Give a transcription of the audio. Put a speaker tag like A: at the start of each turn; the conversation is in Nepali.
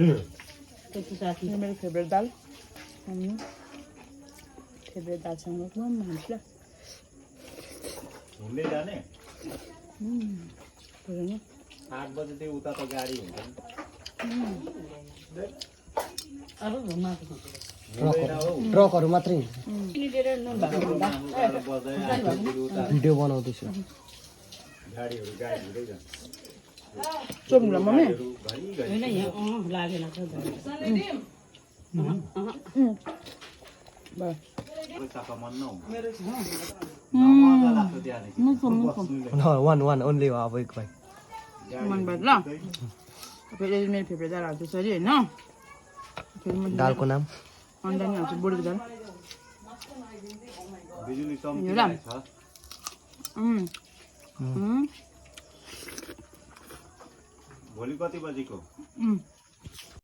A: ये मेरो फेभरेट दाल फेभरेट दालसँग खान्छ
B: हुँदै जाने
A: पुरानो
B: 8 बजेदेखि उता त गाडी हुन्छ
C: ट्रकहरू मात्रै भिडियो बनाउँदैछु
B: गाडीहरू गाडी हुँदै जान्छ
A: चोम्ला मम्मी
D: होइन यहाँ लागेन त
B: चापा मन नौ
C: वान ओन्ली हो अब एक भाइ
A: मन भयो ल फेरि मेरो फेभरेट दाल हाल्छु सरी होइन फेरि म
C: दालको नाम
A: अन्डा नि हाल्छु बोडीको दाल
B: बिजुली
A: यो
B: चम्की
A: राम।
B: छ भोलि कति बजेको
A: अँ